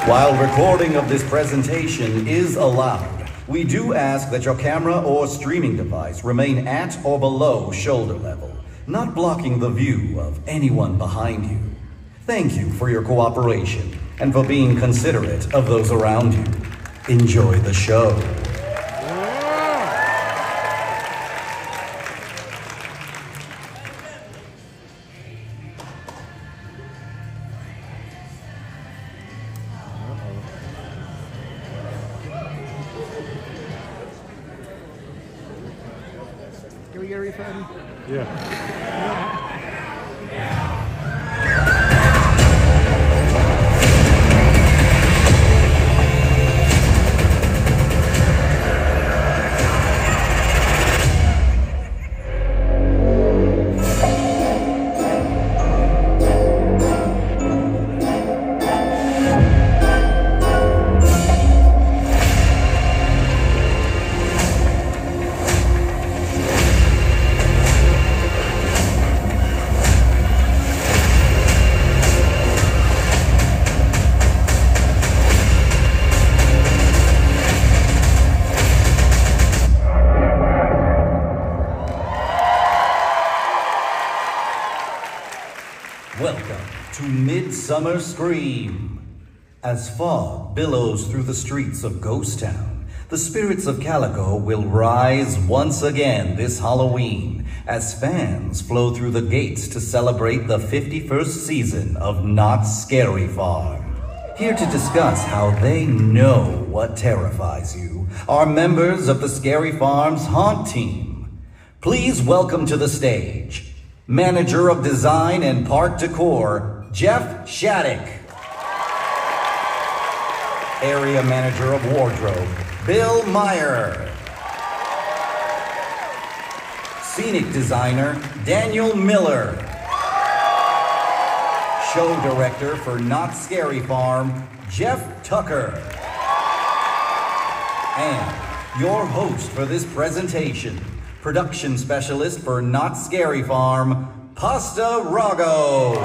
While recording of this presentation is allowed, we do ask that your camera or streaming device remain at or below shoulder level, not blocking the view of anyone behind you. Thank you for your cooperation and for being considerate of those around you. Enjoy the show. Can we get a refund? Yeah. Welcome to Midsummer Scream. As fog billows through the streets of Ghost Town, the spirits of Calico will rise once again this Halloween as fans flow through the gates to celebrate the 51st season of Knott's Scary Farm. Here to discuss how they know what terrifies you are members of the Scary Farm's Haunt team. Please welcome to the stage Manager of Design and Park Decor, Jeff Shattuck. Area Manager of Wardrobe, Bill Meyer. Scenic Designer, Daniel Miller. Show Director for Knott's Scary Farm, Jeff Tucker. And your host for this presentation, Production Specialist for Knott's Scary Farm, Pasta Rago.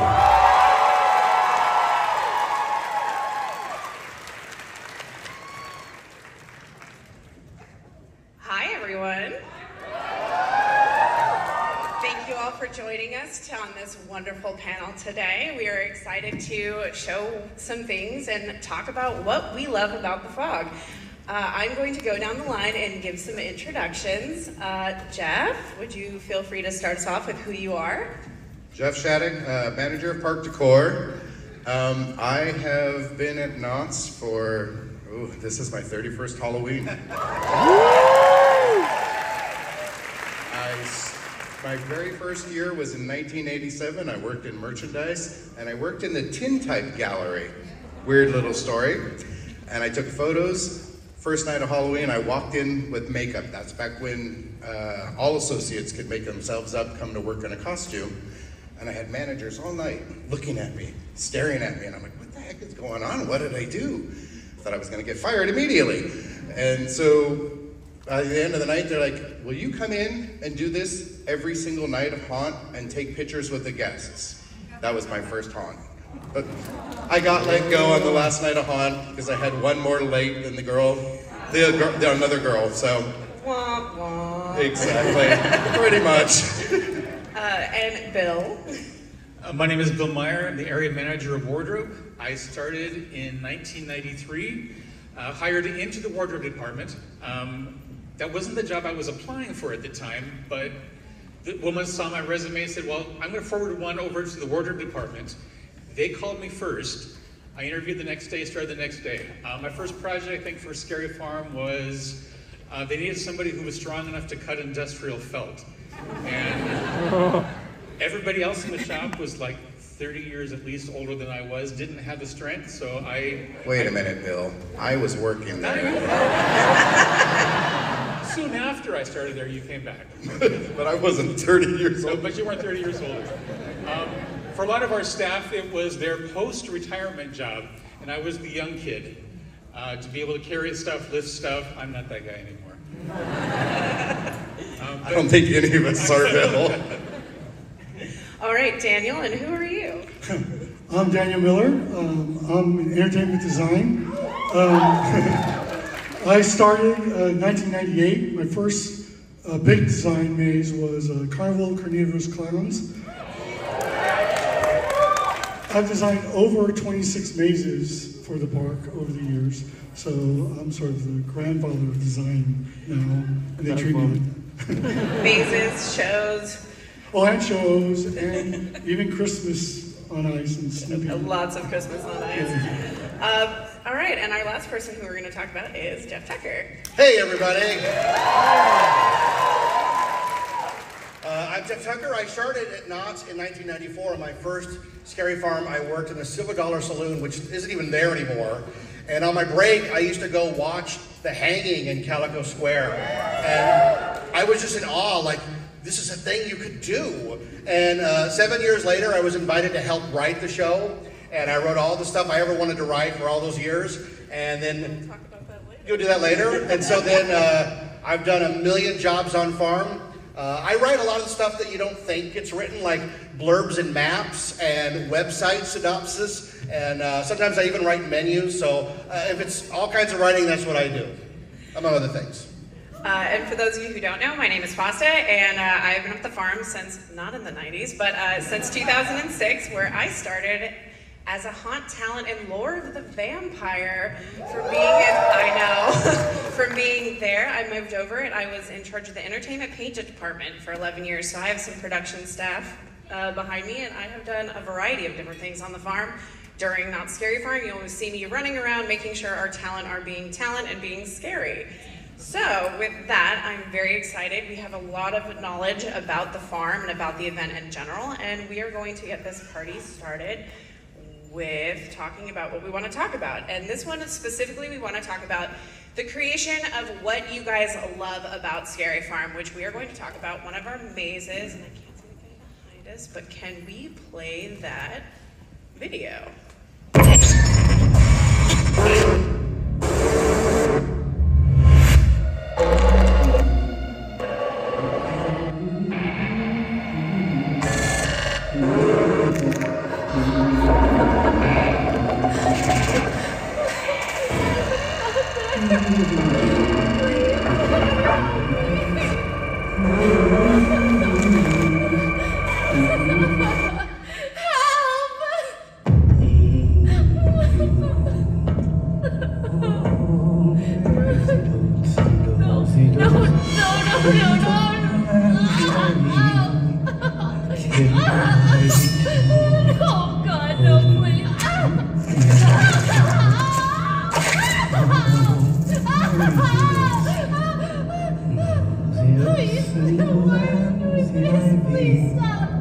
Hi, everyone. Thank you all for joining us on this wonderful panel today. We are excited to show some things and talk about what we love about the fog. I'm going to go down the line and give some introductions. Jeff, would you feel free to start us off with who you are? Jeff Shattuck, Manager of Park Decor. I have been at Knott's for, this is my 31st Halloween. My very first year was in 1987. I worked in merchandise, and I worked in the Tintype Gallery. Weird little story. And I took photos. First night of Halloween, I walked in with makeup. That's back when all associates could make themselves up, come to work in a costume. And I had managers all night looking at me, staring at me. And I'm like, what the heck is going on? What did I do? I thought I was gonna get fired immediately. And so by the end of the night, they're like, will you come in and do this every single night of haunt and take pictures with the guests? That was my first haunt. But I got let go on the last night of haunt because I had one more late than another girl, so. Womp womp. Exactly, pretty much. And Bill. My name is Bill Meyer. I'm the Area Manager of Wardrobe. I started in 1993, hired into the Wardrobe Department. That wasn't the job I was applying for at the time, but the woman saw my resume and said, well, I'm going to forward one over to the Wardrobe Department. They called me first. I interviewed the next day, started the next day. My first project, I think, for Scary Farm was they needed somebody who was strong enough to cut industrial felt. And everybody else in the shop was like 30 years at least older than I was, didn't have the strength, so Wait a minute, Bill. I was working there. Soon after I started there, you came back. But I wasn't 30 years old. But you weren't 30 years old. For a lot of our staff, it was their post-retirement job, and I was the young kid. To be able to carry stuff, lift stuff, I'm not that guy anymore. I don't think any of us are, Bill. All right, Daniel, and who are you? I'm Daniel Miller. I'm in entertainment design. I started in 1998. My first big design maze was Carnival Carnivorous Clowns. I've designed over 26 mazes for the park over the years, so I'm sort of the grandfather of design now, and they treat me like that. Mazes, shows. Oh, and shows, and even Christmas on Ice and Snoopy. Lots of Christmas on Ice. All right, and our last person who we're going to talk about is Jeff Tucker. Hey, everybody. I'm Jeff Tucker. I started at Knott in 1994. My first Scary Farm, I worked in the Silver Dollar Saloon, which isn't even there anymore. And on my break, I used to go watch the hanging in Calico Square. And I was just in awe, like, this is a thing you could do. And 7 years later, I was invited to help write the show. And I wrote all the stuff I ever wanted to write for all those years. And then Talk about that later. you'll do that later. And so then I've done a million jobs on farm. I write a lot of the stuff that you don't think gets written, like blurbs and maps and website synopsis. And sometimes I even write menus. So if it's all kinds of writing, that's what I do, among other things. And for those of you who don't know, my name is Fosta, and I've been at the farm since, not in the 90s, but since 2006, where I started as a haunt talent in Lore of the Vampire. From being there, I moved over and I was in charge of the entertainment painting department for 11 years. So I have some production staff behind me, and I have done a variety of different things on the farm. During Not Scary Farm, you'll always see me running around making sure our talent are being talent and being scary. So with that, I'm very excited. We have a lot of knowledge about the farm and about the event in general, and we are going to get this party started with talking about what we want to talk about. And this one is specifically, we want to talk about the creation of what you guys love about Scary Farm, which we are going to talk about one of our mazes, and I can't see the guy behind us, but can we play that video? Oh God, no, please. Please stop, please.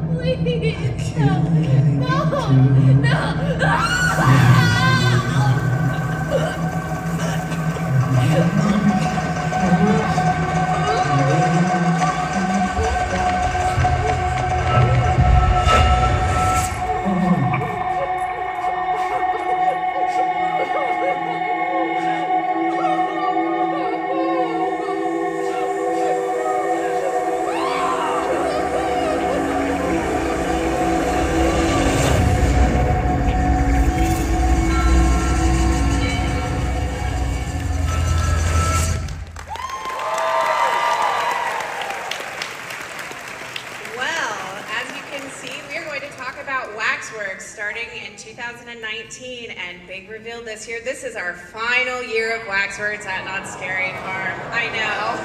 This year. This is our final year of Waxworks at Not Scary Farm. I know.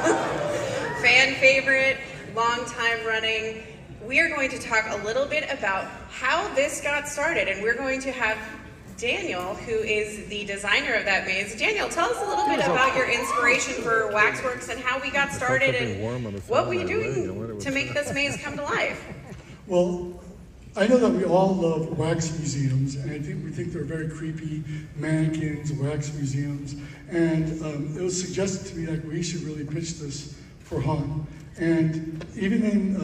Fan favorite, long time running. We are going to talk a little bit about how this got started, and we're going to have Daniel, who is the designer of that maze. Daniel, tell us a little bit about your inspiration for Waxworks and how we got started and what were you doing to make this maze come to life? Well, I know that we all love wax museums, and we think they're very creepy mannequins, wax museums, and it was suggested to me that we should really pitch this for haunt. And even in,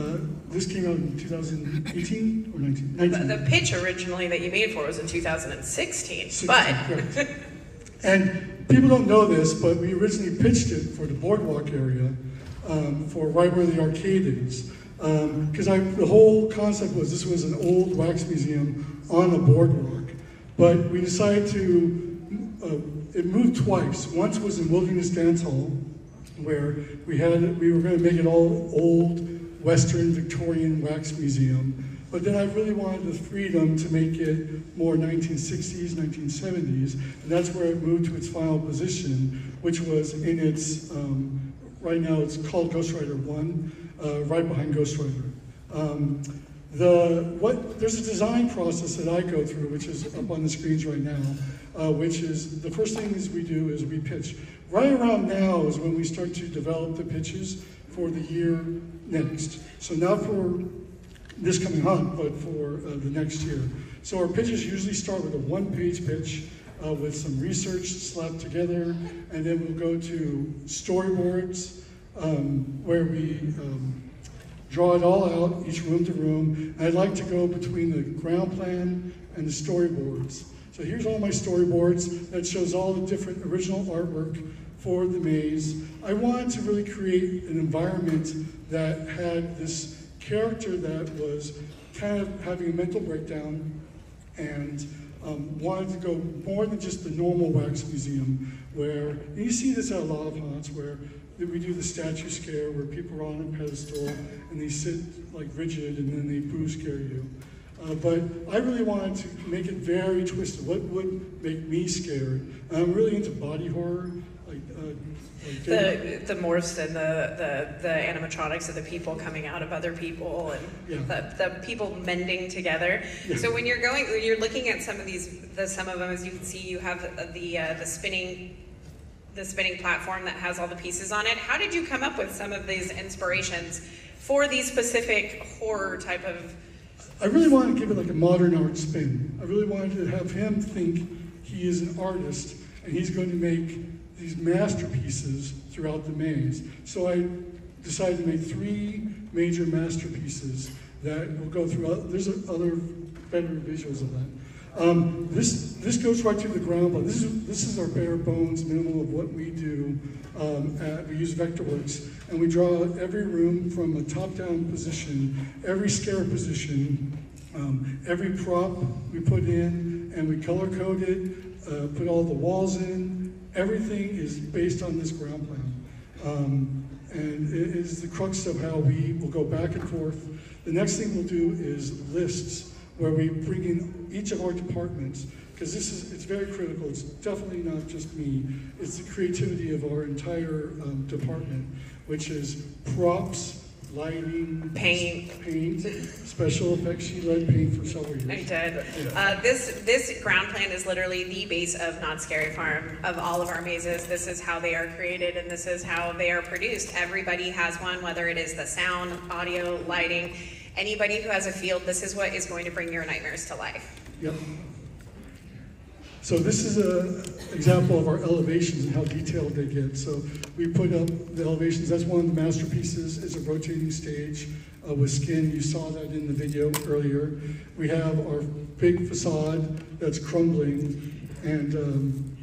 this came out in 2018 or 19? The pitch originally that you made for was in 2016, but... And people don't know this, but we originally pitched it for the boardwalk area, for right where the arcade is. Because the whole concept was this was an old wax museum on a boardwalk, but we decided to, it moved twice. Once was in Wilderness Dance Hall, where we were going to make it all old Western Victorian wax museum. But then I really wanted the freedom to make it more 1960s, 1970s, and that's where it moved to its final position, which was in its, right now it's called Ghost Rider 1, right behind Ghost Rider. There's a design process that I go through, which is up on the screens right now, which is, the first thing is we do is we pitch. Right around now is when we start to develop the pitches for the year next. So not for this coming hunt, but for the next year. So our pitches usually start with a one-page pitch with some research slapped together, and then we'll go to storyboards where we draw it all out, each room to room. And I'd like to go between the ground plan and the storyboards. So here's all my storyboards that shows all the different original artwork for the maze. I wanted to really create an environment that had this character that was kind of having a mental breakdown and wanted to go more than just the normal wax museum where, and you see this at a lot of haunts where we do the statue scare where people are on a pedestal and they sit like rigid and then they boo scare you. But I really wanted to make it very twisted. What would make me scared? I'm really into body horror. The morphs and the animatronics of the people coming out of other people and the people mending together. Yeah. So when you're looking at some of them, as you can see, you have the spinning platform that has all the pieces on it. How did you come up with some of these inspirations for these specific horror type of? I really wanted to give it like a modern art spin. I really wanted to have him think he is an artist and he's going to make these masterpieces throughout the maze. So I decided to make 3 major masterpieces that will go throughout. There's other better visuals of that. This goes right to the ground, but this is our bare bones minimal of what we do. We use Vectorworks, and we draw every room from a top-down position, every scare position, every prop we put in, and we color code it, put all the walls in. Everything is based on this ground plan. And it is the crux of how we will go back and forth. The next thing we'll do is lists, where we bring in each of our departments, because it's very critical. It's definitely not just me. It's the creativity of our entire department, which is props, lighting, paint, special effects. She led paint for several years. I did. Yeah. This ground plan is literally the base of Knott Scary Farm, of all of our mazes. This is how they are created and this is how they are produced. Everybody has one, whether it is the sound, audio, lighting. Anybody who has a field, this is what is going to bring your nightmares to life. Yep. So this is an example of our elevations and how detailed they get. So we put up the elevations. That's one of the masterpieces. It's a rotating stage with skin. You saw that in the video earlier. We have our big facade that's crumbling. And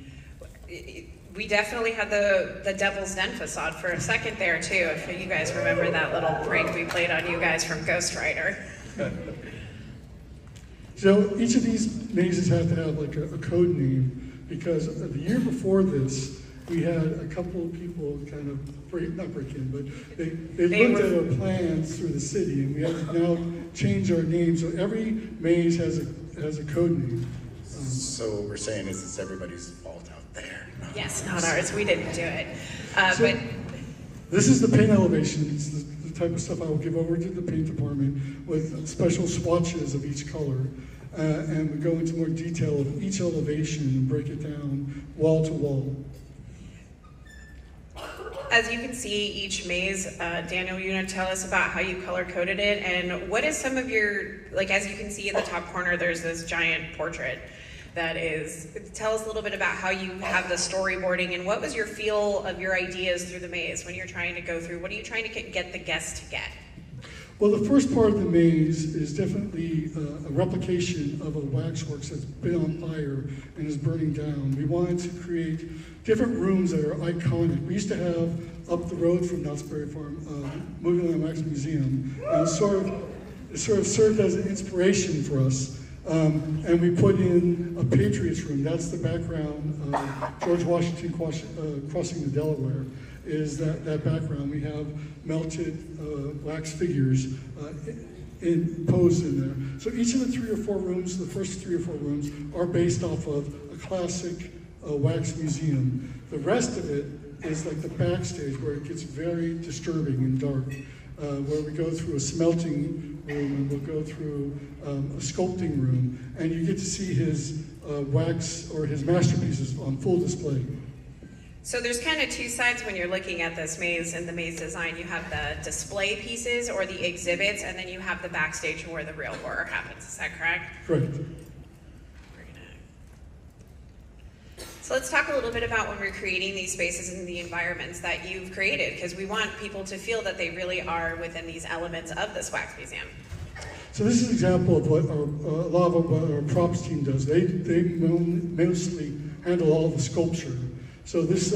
we definitely had the Devil's Den facade for a second there too, if you guys remember that little prank we played on you guys from Ghost Rider. So each of these mazes have to have like a code name, because the year before this, we had a couple of people kind of not break in, but they looked at our plans through the city, and we had to now change our name. So every maze has a code name. So what we're saying is it's everybody's fault out there. Yes, not ours. We didn't do it. But this is the paint elevation. It's the type of stuff I will give over to the paint department with special swatches of each color. And we go into more detail of each elevation and break it down wall to wall. As you can see, each maze, Daniel, you're going to tell us about how you color-coded it, and what is some of your, like as you can see in the top corner, there's this giant portrait that is, tell us a little bit about how you have the storyboarding, and what was your feel of your ideas through the maze when you're trying to go through, what are you trying to get the guests to get? Well, the first part of the maze is definitely a replication of a waxworks that's been on fire and is burning down. We wanted to create different rooms that are iconic. We used to have up the road from Knott's Berry Farm, Movie Land Wax Museum, and it sort of served as an inspiration for us. And we put in a Patriots room. That's the background of George Washington crossing the Delaware. Is that background. We have melted wax figures posed in there. So each of the 3 or 4 rooms, the first 3 or 4 rooms, are based off of a classic wax museum. The rest of it is like the backstage where it gets very disturbing and dark, where we go through a smelting room and we'll go through a sculpting room, and you get to see his wax or his masterpieces on full display. So there's kind of 2 sides when you're looking at this maze and the maze design. You have the display pieces or the exhibits, and then you have the backstage where the real horror happens. Is that correct? Correct. So let's talk a little bit about when we're creating these spaces and the environments that you've created, because we want people to feel that they really are within these elements of this wax museum. So this is an example of what a lot of what our props team does. They mostly handle all the sculpture. So this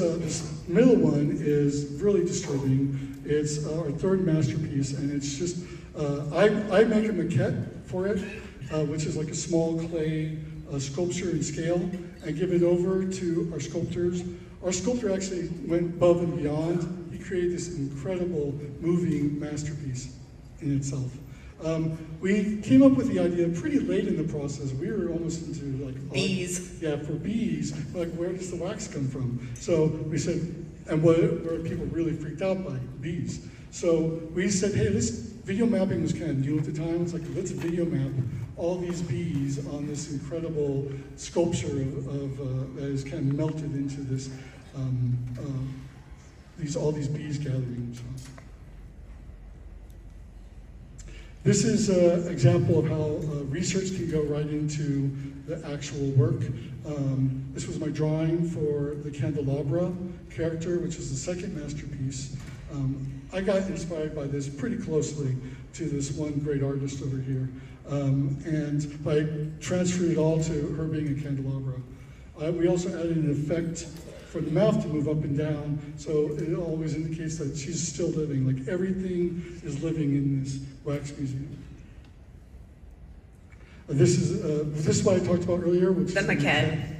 middle one is really disturbing. It's our 3rd masterpiece, and it's just, I make a maquette for it, which is like a small clay sculpture in scale, and give it over to our sculptors. Our sculptor actually went above and beyond. He created this incredible moving masterpiece in itself. We came up with the idea pretty late in the process. We were almost into like bees. Yeah, for bees. Like, where does the wax come from? So we said, and what people really freaked out by bees. So we said, hey, video mapping was kind of new at the time. It's like, let's video map all these bees on this incredible sculpture that is kind of melted into this all these bees gathering. So. This is an example of how research can go right into the actual work. This was my drawing for the candelabra character, which is the 2nd masterpiece. I got inspired by this pretty closely to this one great artist over here. And I transferred it all to her being a candelabra. We also added an effect for the mouth to move up and down, so it always indicates that she's still living. Like, everything is living in this wax museum. This is what I talked about earlier, which is the maquette.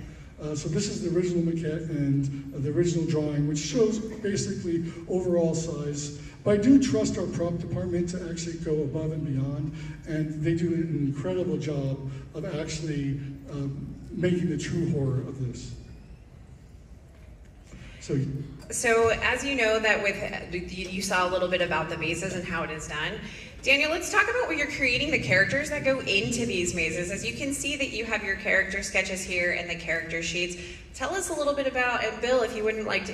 So this is the original maquette and the original drawing, which shows basically overall size. But I do trust our prop department to actually go above and beyond, and they do an incredible job of actually making the true horror of this. So as you know, that you saw a little bit about the mazes and how it is done. Daniel, let's talk about what you're creating, the characters that go into these mazes. As you can see that you have your character sketches here and the character sheets. Tell us a little bit about, and Bill, if you would mind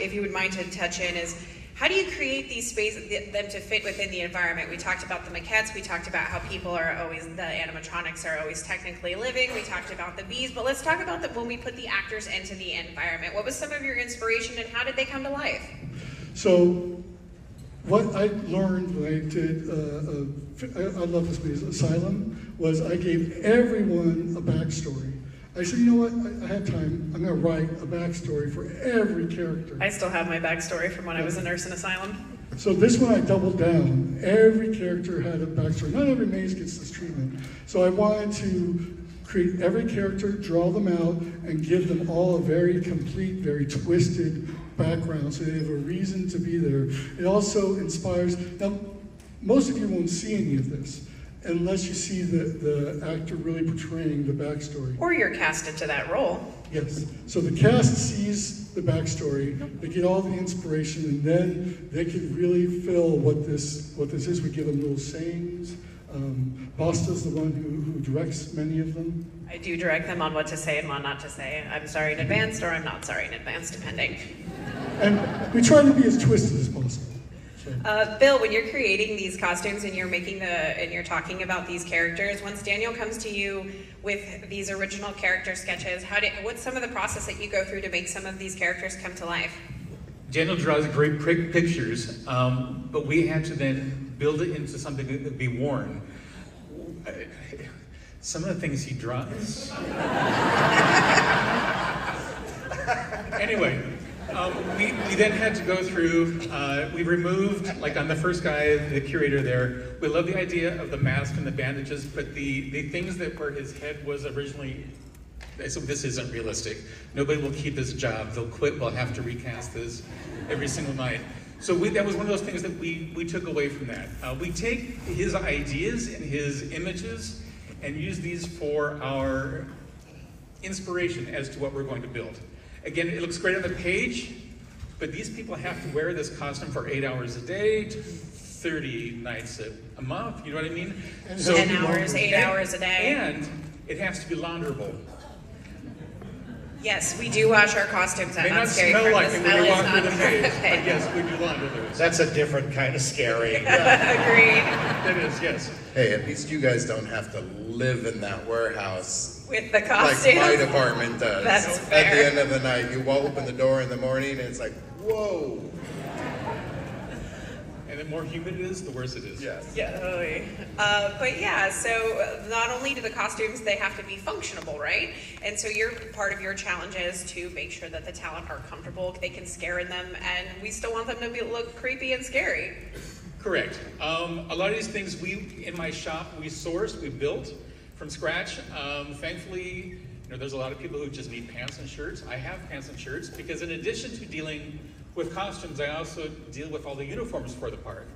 to touch in, is how do you create these spaces, them to fit within the environment? We talked about the maquettes, we talked about how people are always, the animatronics are always technically living, we talked about the bees, but let's talk about when we put the actors into the environment. What was some of your inspiration and how did they come to life? So, what I learned when I did, I love this movie, Asylum, was I gave everyone a backstory. I said, you know what, I have time, I'm gonna write a backstory for every character. I still have my backstory from when I was a nurse in Asylum. So this one I doubled down. Every character had a backstory. Not every maze gets this treatment. So I wanted to create every character, draw them out, and give them all a very complete, very twisted background so they have a reason to be there. It also inspires, now most of you won't see any of this unless you see the actor really portraying the backstory. Or you're casted to that role. Yes. So the cast sees the backstory, they get all the inspiration, and then they can really feel what this is. We give them little sayings. Basta's the one who directs many of them. I do direct them on what to say and what not to say. I'm sorry in advance, or I'm not sorry in advance, depending. And we try to be as twisted as possible. Bill, when you're creating these costumes and you're talking about these characters, once Daniel comes to you with these original character sketches, what's some of the process that you go through to make some of these characters come to life? Daniel draws great pictures, but we had to then build it into something that could be worn. Some of the things he draws. Anyway, we then had to go through, we removed, like on the first guy, the curator there, we love the idea of the mask and the bandages, but the things that were his head was originally, so this isn't realistic. Nobody will keep his job. They'll quit. We'll have to recast this every single night. So that was one of those things that we took away from that. We take his ideas and his images and use these for our inspiration as to what we're going to build. Again, it looks great on the page, but these people have to wear this costume for 8 hours a day, 30 nights a month, you know what I mean? So 10 hours, 8 hours a day. And it has to be launderable. Yes, we do wash our costumes at May not smell like it when you walk through the page, but yes, we do launder those. That's a different kind of scary. Agreed. It is, yes. Hey, at least you guys don't have to live in that warehouse with the costume. Like my department does. That's fair. At the end of the night, you open the door in the morning and it's like, whoa. And the more humid it is, the worse it is. Yes. Yeah. But yeah, so not only do the costumes, they have to be functional, right? And so part of your challenge is to make sure that the talent are comfortable, they can scare in them, and we still want them to look creepy and scary. Correct. A lot of these things in my shop, we sourced, we built from scratch. Thankfully, there's a lot of people who just need pants and shirts. I have pants and shirts because in addition to dealing with costumes, I also deal with all the uniforms for the park.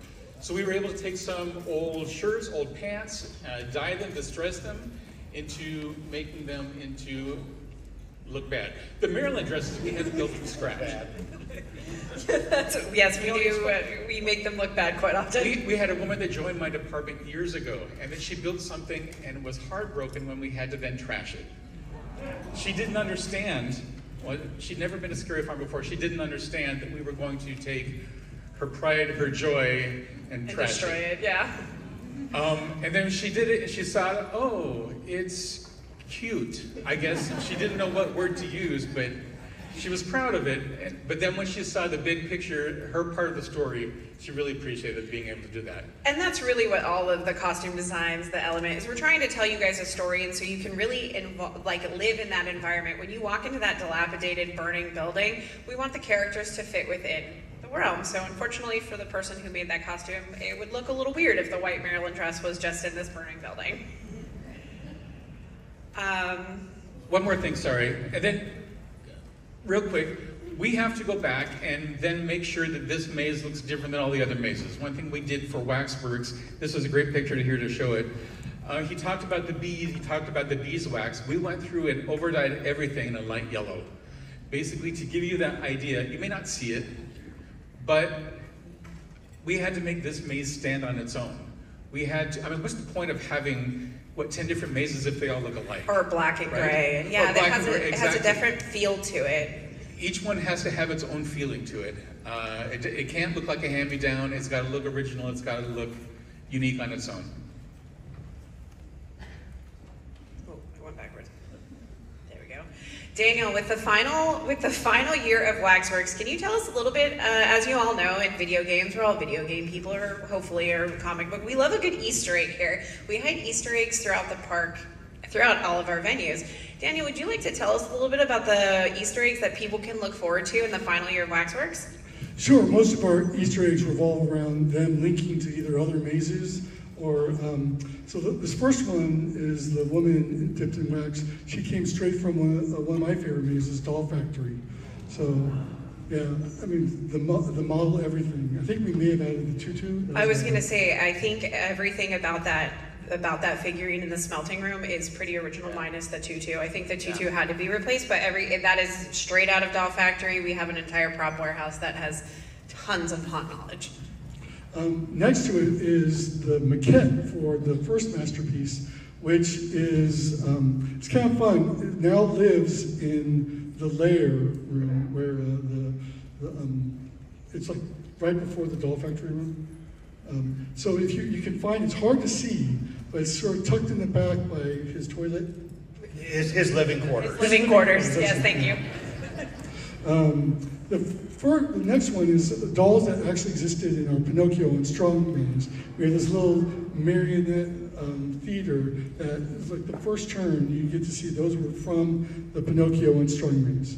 So we were able to take some old shirts, old pants, dye them, distress them into making them into look bad. The Maryland dresses we had to build from scratch. Yes, we do. We make them look bad quite often. We had a woman that joined my department years ago, and then she built something and was heartbroken when we had to then trash it. She didn't understand. Well, she'd never been to Scary Farm before. She didn't understand that we were going to take her pride, her joy, and trash destroy it. Yeah. And then she did it, and she saw, oh, it's cute. I guess she didn't know what word to use, but she was proud of it. But then when she saw the big picture, her part of the story, she really appreciated being able to do that. And that's really what all of the costume designs, the element is. We're trying to tell you guys a story, and so you can really live in that environment. When you walk into that dilapidated, burning building, we want the characters to fit within the realm. So unfortunately for the person who made that costume, it would look a little weird if the white Maryland dress was just in this burning building. One more thing, sorry. And then, real quick, we have to go back and then make sure that this maze looks different than all the other mazes. One thing we did for Waxworks, this was a great picture here to show it. He talked about the bees, he talked about the beeswax. We went through and overdyed everything in a light yellow. Basically to give you that idea, you may not see it, but we had to make this maze stand on its own. We had to, what's the point of having 10 different mazes if they all look alike? Or black and gray. Right? Yeah, it has a different feel to it. Each one has to have its own feeling to it. It can't look like a hand-me-down. It's got to look original. It's got to look unique on its own. Oh, I went backwards. There we go. Daniel, with the final year of Waxworks, can you tell us a little bit? As you all know, in video games, we're all video game people, or hopefully, or comic book. We love a good Easter egg here. We hide Easter eggs throughout the park, throughout all of our venues. Daniel, would you like to tell us a little bit about the Easter eggs that people can look forward to in the final year of Waxworks? Sure, most of our Easter eggs revolve around them linking to either other mazes or, so this first one is the woman dipped in wax. She came straight from one of my favorite mazes, Doll Factory. So, yeah, the model, everything. I think we may have added the tutu. I was going to say, I think everything about that figurine in the smelting room is pretty original, minus the tutu. I think the tutu had to be replaced, but that is straight out of Doll Factory. We have an entire prop warehouse that has tons of hot knowledge. Next to it is the maquette for the first masterpiece, which is, it's kind of fun. It now lives in the lair room where it's like right before the Doll Factory room. So if you can find, it's hard to see, but it's sort of tucked in the back by his toilet. His living quarters. His living quarters, yes, thank you. The next one is dolls that actually existed in our Pinocchio and Strong maze. We had this little marionette theater that is like the first turn you get to see. Those were from the Pinocchio and Strong maze.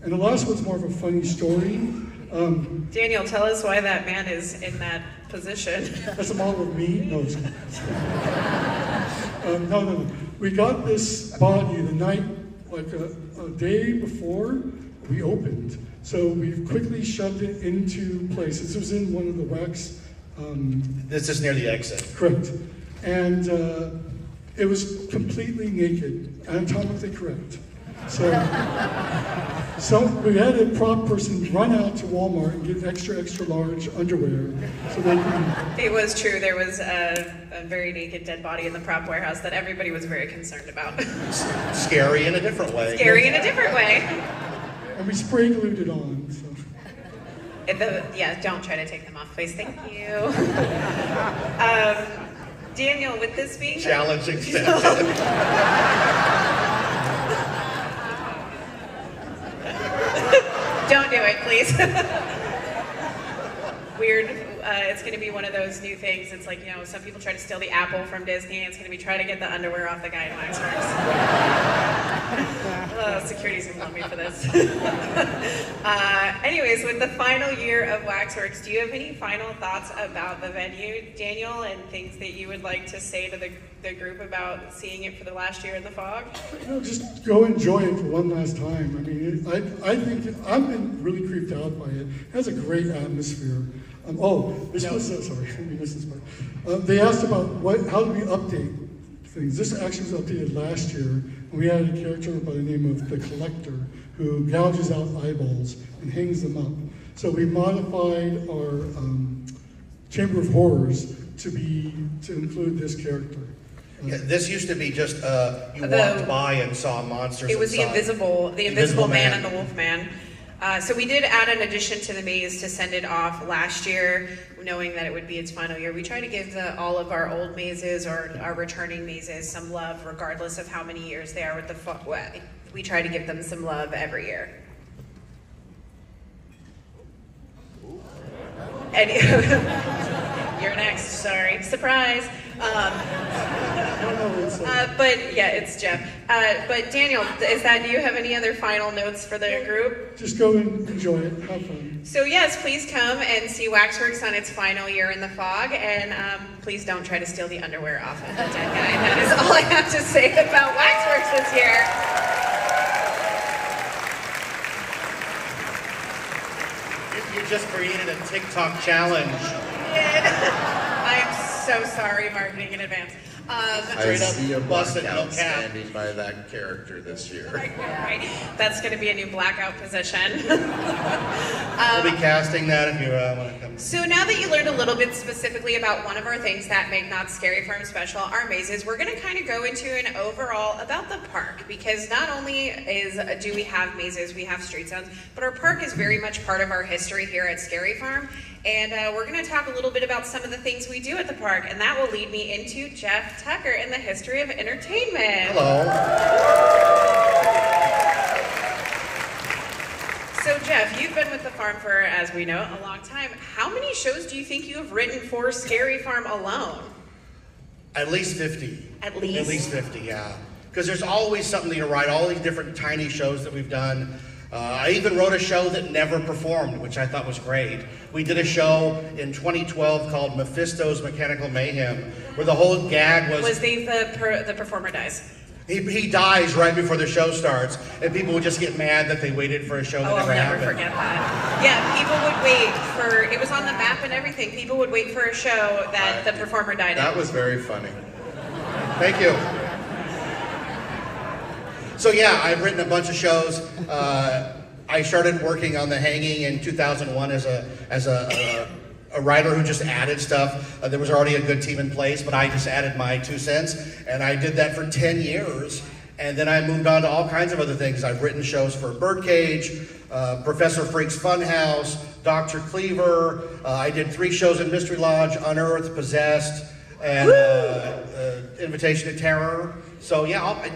And the last one's more of a funny story. Daniel, tell us why that man is in that position. That's a model of me? No, it's no. We got this body the night, like a day before we opened. So we quickly shoved it into place. This was in one of the wax. This is near the exit. Correct. And it was completely naked, anatomically correct. So we had a prop person run out to Walmart and get extra large underwear so they could. It was true. There was a very naked dead body in the prop warehouse that everybody was very concerned about. Scary in a different way. Scary in a different way. And we spray glued it on. So. Yeah, don't try to take them off, please. Thank you. Daniel, with this being challenge accepted. Don't do it, please. Weird. It's going to be one of those new things. It's like, some people try to steal the apple from Disney. It's going to be trying to get the underwear off the guy in Waxworks. Security's going to love me for this. Anyways, with the final year of Waxworks, do you have any final thoughts about the venue, Daniel, and things that you would like to say to the group about seeing it for the last year in the fog? Just go enjoy it for one last time. I mean, I think I've been really creeped out by it. It has a great atmosphere. Sorry, let me miss this part. They asked about how do we update things. This actually was updated last year, and we had a character by the name of the Collector who gouges out eyeballs and hangs them up. So we modified our Chamber of Horrors to include this character. Yeah, this used to be just you walked by and saw monsters. It was the invisible man and the wolf man. So we did add an addition to the maze to send it off last year, knowing that it would be its final year. We try to give all of our old mazes or our returning mazes some love, regardless of how many years they are with the fog. We try to give them some love every year. And you're next, sorry. Surprise. But yeah, it's Jeff. But Daniel, do you have any other final notes for the group? Just go and enjoy it, have fun. So yes, please come and see Waxworks on its final year in the fog, and please don't try to steal the underwear off of the dead guy. That is all I have to say about Waxworks this year. You just created a TikTok challenge. I am so sorry, marketing in advance. I see a blackout standing by that character this year. Right. That's going to be a new blackout position. We'll be casting that if you want to come. So now that you learned a little bit specifically about one of our things that make Knott Scary Farm special, our mazes, we're going to kind of go into an overall about the park, because not only do we have mazes, we have street zones, but our park is very much part of our history here at Scary Farm. And we're going to talk a little bit about some of the things we do at the park, and that will lead me into Jeff Tucker and the history of entertainment. Hello. So Jeff, you've been with the farm for, as we know, a long time. How many shows do you think you have written for Scary Farm alone? At least 50. At least? At least 50, yeah. Because there's always something to write, all these different tiny shows that we've done. I even wrote a show that never performed, which I thought was great. We did a show in 2012 called Mephisto's Mechanical Mayhem, where the whole gag was the performer dies. He dies right before the show starts, and people would just get mad that they waited for a show that never happened. I'll never forget that. Yeah, people would wait for, it was on the map and everything, people would wait for a show that the performer died in. That was very funny. Thank you. So yeah, I've written a bunch of shows. I started working on The Hanging in 2001 as a writer who just added stuff. There was already a good team in place, but I just added my 2 cents, and I did that for 10 years. And then I moved on to all kinds of other things. I've written shows for Birdcage, Professor Freak's Funhouse, Dr. Cleaver. I did 3 shows in Mystery Lodge, Unearthed, Possessed, and Invitation to Terror. So yeah,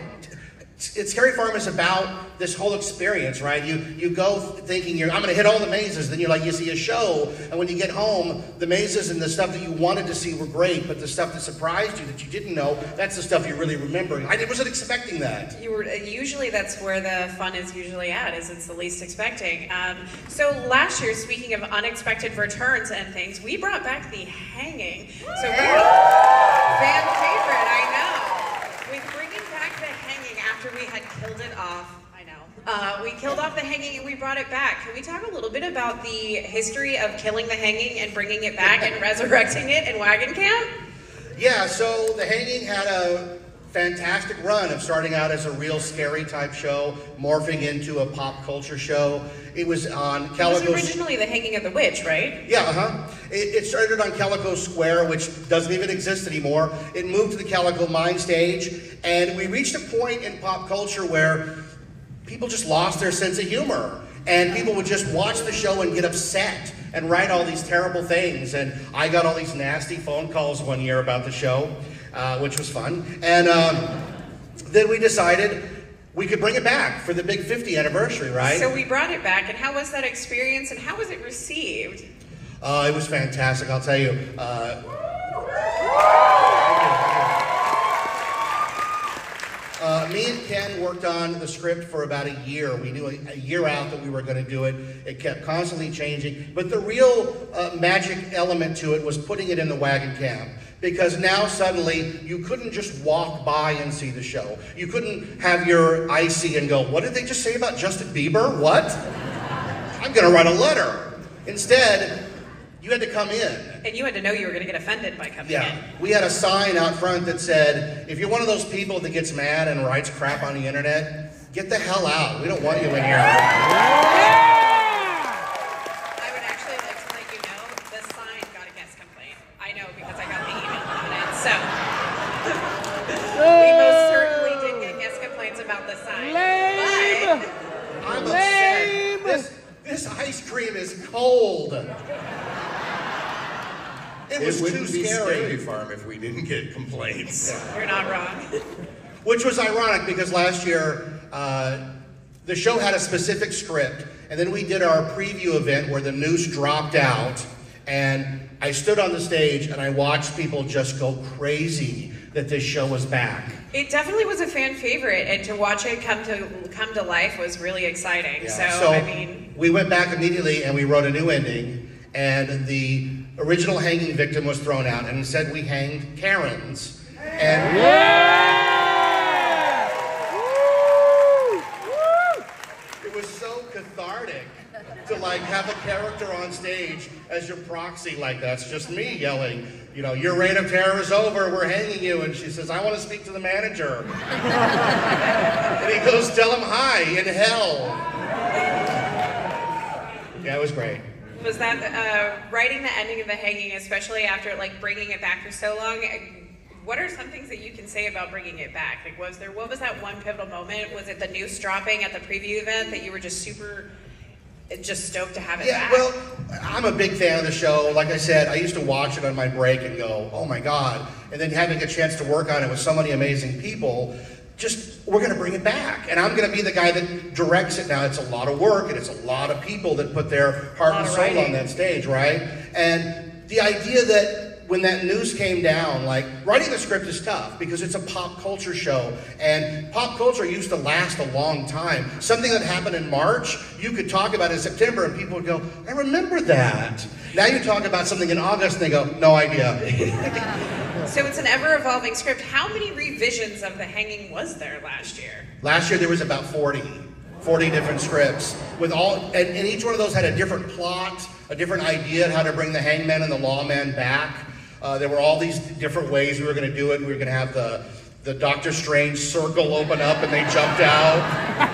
Scary Farm is about this whole experience, right? You go thinking I'm going to hit all the mazes, then you see a show, and when you get home, the mazes and the stuff that you wanted to see were great, but the stuff that surprised you that you didn't know, that's the stuff you really remember. I wasn't expecting that. Usually that's where the fun is usually at, is it's the least expecting. So last year, speaking of unexpected returns and things, we brought back the hanging. So fan favorite, I know. We're bringing back the hanging after we had killed it off. I know. We killed off the hanging and we brought it back. Can we talk a little bit about the history of killing the hanging and bringing it back and resurrecting it in Wagon Camp? Yeah, so the hanging had a fantastic run of starting out as a real scary type show, morphing into a pop culture show. It was on Calico. It was originally the Hanging of the Witch, right? Yeah, It started on Calico Square, which doesn't even exist anymore. It moved to the Calico Mine stage, and we reached a point in pop culture where people just lost their sense of humor, and people would just watch the show and get upset and write all these terrible things. And I got all these nasty phone calls one year about the show, which was fun. And then we decided we could bring it back for the big 50th anniversary, right? So we brought it back, and how was that experience, and how was it received? It was fantastic, I'll tell you. Me and Ken worked on the script for about a year. We knew a year out that we were going to do it. It kept constantly changing. But the real magic element to it was putting it in the Wagon Camp. Because now suddenly you couldn't just walk by and see the show. You couldn't have your icy and go, what did they just say about Justin Bieber? What? I'm going to write a letter. Instead, you had to come in. And you had to know you were going to get offended by coming in. We had a sign out front that said, if you're one of those people that gets mad and writes crap on the internet, get the hell out. We don't want you in here. I would actually like to let you know, the sign got a guest complaint. I know because I got the email on it. So, we most certainly did get guest complaints about the sign. But I'm upset. This ice cream is cold. It was too scary. Farm if we didn't get complaints. You're not wrong. Which was ironic because last year the show had a specific script, and then we did our preview event where the noose dropped out, and I stood on the stage and I watched people just go crazy that this show was back. It definitely was a fan favorite, and to watch it come to life was really exciting. Yeah. So I mean, we went back immediately and we wrote a new ending, and the original hanging victim was thrown out, and instead we hanged Karens. And it was so cathartic to have a character on stage as your proxy. That's just me yelling, your reign of terror is over, we're hanging you. And she says, I want to speak to the manager. And he goes, tell him hi in hell. Yeah, it was great. Was that writing the ending of The Hanging, especially after bringing it back for so long? What are some things that you can say about bringing it back? What was that one pivotal moment? Was it the noose dropping at the preview event that you were just stoked to have it back? Well, I'm a big fan of the show. Like I said, I used to watch it on my break and go, oh my God. And then having a chance to work on it with so many amazing people, we're going to bring it back. And I'm going to be the guy that directs it now. It's a lot of work, and it's a lot of people that put their heart and soul on that stage, right? And the idea that when that news came down, writing the script is tough because it's a pop culture show, and pop culture used to last a long time. Something that happened in March, you could talk about in September and people would go, I remember that. Now you talk about something in August and they go, no idea. So it's an ever-evolving script. How many revisions of The Hanging was there last year? Last year there was about 40 different scripts, and each one of those had a different plot, a different idea of how to bring the hangman and the lawman back. There were all these different ways we were going to do it. We were going to have the Doctor Strange circle open up and they jumped out.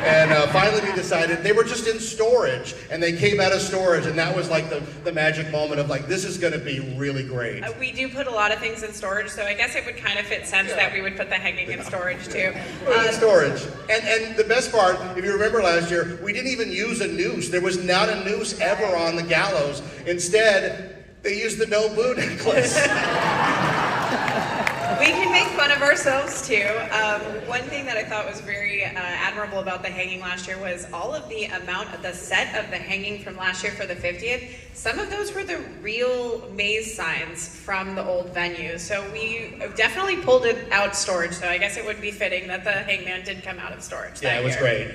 And finally we decided they were just in storage, and they came out of storage, and that was the magic moment of this is going to be really great. We do put a lot of things in storage, so I guess it would kind of fit sense that we would put the hanging in storage too. In storage. And the best part, if you remember last year, we didn't even use a noose. There was not a noose ever on the gallows. Instead, they used the no boo necklace. We We can make fun of ourselves too. One thing that I thought was very admirable about the hanging last year was all of the amount of the set of the hanging from last year for the 50th. Some of those were the real maze signs from the old venue. So we definitely pulled it out storage. So I guess it would be fitting that the hangman did come out of storage. Yeah, it was great.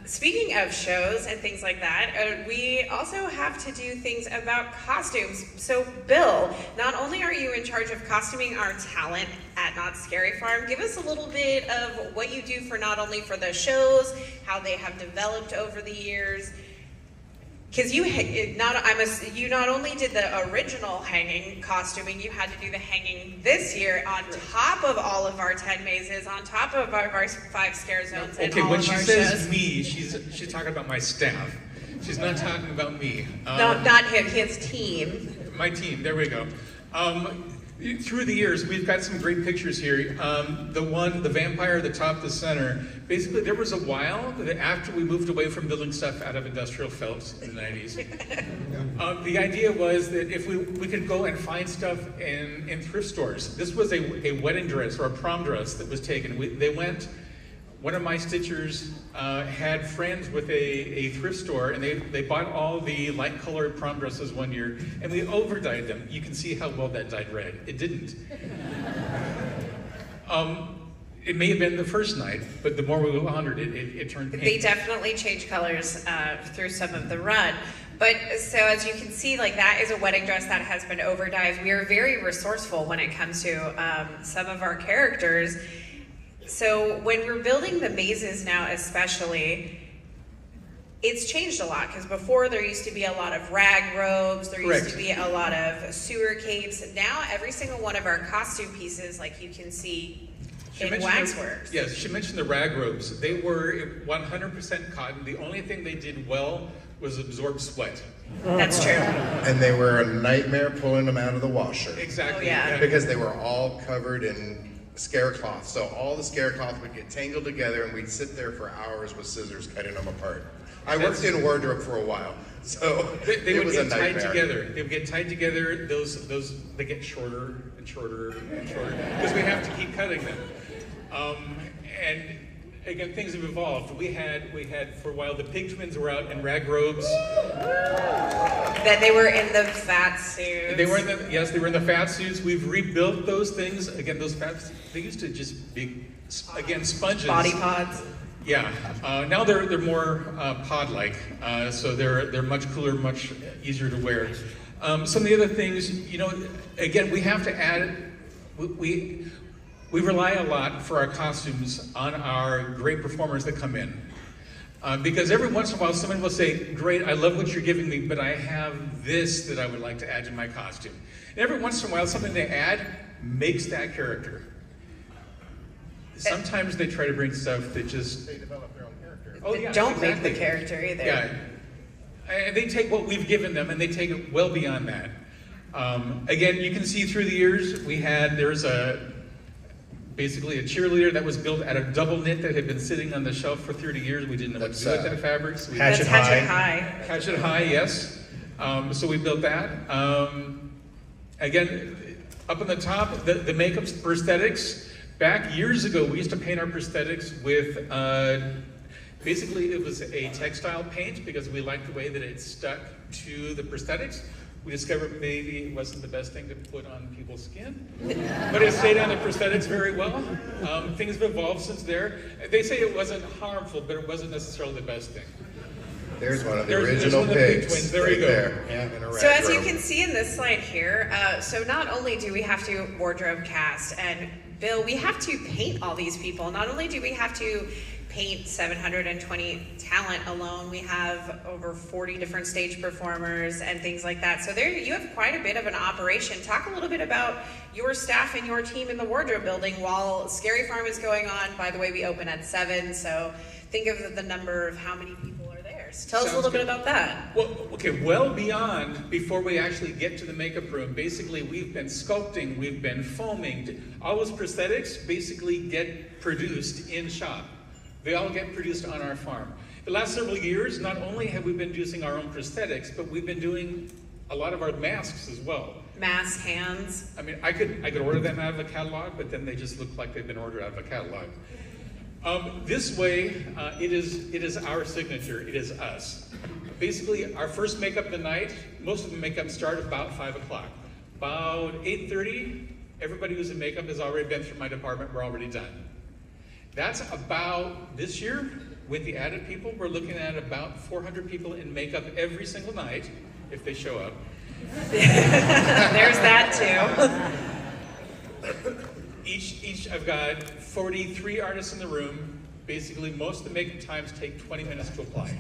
Speaking of shows and things like that, we also have to do things about costumes. So Bill, not only are you in charge of costuming our talent at Knott Scary Farm, give us a little bit of what you do for not only for the shows, how they have developed over the years. Because you not only did the original hanging costuming, you had to do the hanging this year on top of all of our 10 mazes, on top of our 5 scare zones, and Okay, all when of she our says shows. me, she's talking about my staff. She's not talking about me. No, not him, his team. My team, there we go. Through the years, we've got some great pictures here. The vampire at the top, the center. Basically, there was a while that after we moved away from building stuff out of industrial felt in the 90s, the idea was that if we could go and find stuff in thrift stores. This was a wedding dress or a prom dress that was taken. One of my stitchers had friends with a thrift store, and they bought all the light colored prom dresses one year, and we over-dyed them. You can see how well that dyed red. It didn't. It may have been the first night, but the more we honored it, it turned pink. They definitely change colors through some of the run. But so as you can see, like that is a wedding dress that has been over-dyed. We are very resourceful when it comes to some of our characters. So when we're building the mazes now especially, it's changed a lot, because before there used to be a lot of rag robes, there used to be a lot of sewer capes. Now every single one of our costume pieces, like you can see in Waxworks. Yes, she mentioned the rag robes. They were 100% cotton. The only thing they did well was absorb sweat. That's true. And they were a nightmare pulling them out of the washer. Exactly. Oh, yeah. Because they were all covered in scare cloth. So all the scare cloth would get tangled together, and we'd sit there for hours with scissors cutting them apart. I worked in wardrobe for a while, so They would get tied nightmare. together. They would get tied together. They get shorter and shorter and shorter because we have to keep cutting them. And again, things have evolved. We had for a while the pig twins were out in rag robes. Then they were in the fat suits. They were in the fat suits. We've rebuilt those things. Again, those fat suits, they used to just be, again, sponges. Body pods. Yeah. Now they're more pod-like, so they're much cooler, much easier to wear. Some of the other things, again, we have to add. We rely a lot for our costumes on our great performers that come in. Because every once in a while someone will say, great, I love what you're giving me, but I have this that I would like to add to my costume. And every once in a while something they add makes that character. Sometimes they try to bring stuff that just... They develop their own character. Oh, yeah, Don't exactly. make the character either. Yeah. And they take what we've given them and they take it well beyond that. Again, you can see through the years, there's basically a cheerleader that was built out of double knit that had been sitting on the shelf for 30 years. We didn't know what to do with that fabric. So That's Hatchet High. Hatchet High, yes. So we built that. Again, up on the top, the makeup prosthetics. Back years ago, we used to paint our prosthetics with, basically it was a textile paint because we liked the way that it stuck to the prosthetics. We discovered maybe it wasn't the best thing to put on people's skin, but it stayed on the prosthetics very well. Things have evolved since there. They say it wasn't harmful, but it wasn't necessarily the best thing. There's one of the There's original one of the pig pigs. twins. There right you go. There, in a rag So as you robe. can see in this slide here, so not only do we have to wardrobe cast, and Bill, we have to paint all these people. Not only do we have to paint 720 talent alone, we have over 40 different stage performers and things like that. So there you have quite a bit of an operation. Talk a little bit about your staff and your team in the wardrobe building while Scary Farm is going on. By the way, we open at 7, so think of the number of how many people are there. So tell us a little bit about that. Well, okay, well beyond, before we actually get to the makeup room, basically we've been sculpting, we've been foaming. All those prosthetics basically get produced in shop. They all get produced on our farm. The last several years, not only have we been using our own prosthetics, but we've been doing a lot of our masks as well. mask hands. I mean, I could order them out of a catalog, but then they just look like they've been ordered out of a catalog. This way, it is our signature. It is us. Basically, our first makeup of the night, most of the makeup start about 5 o'clock. About 8:30, everybody who's in makeup has already been through my department. We're already done. That's about, this year, with the added people, we're looking at about 400 people in makeup every single night, if they show up. There's that too. I've got 43 artists in the room. Basically, most of the makeup times take 20 minutes to apply.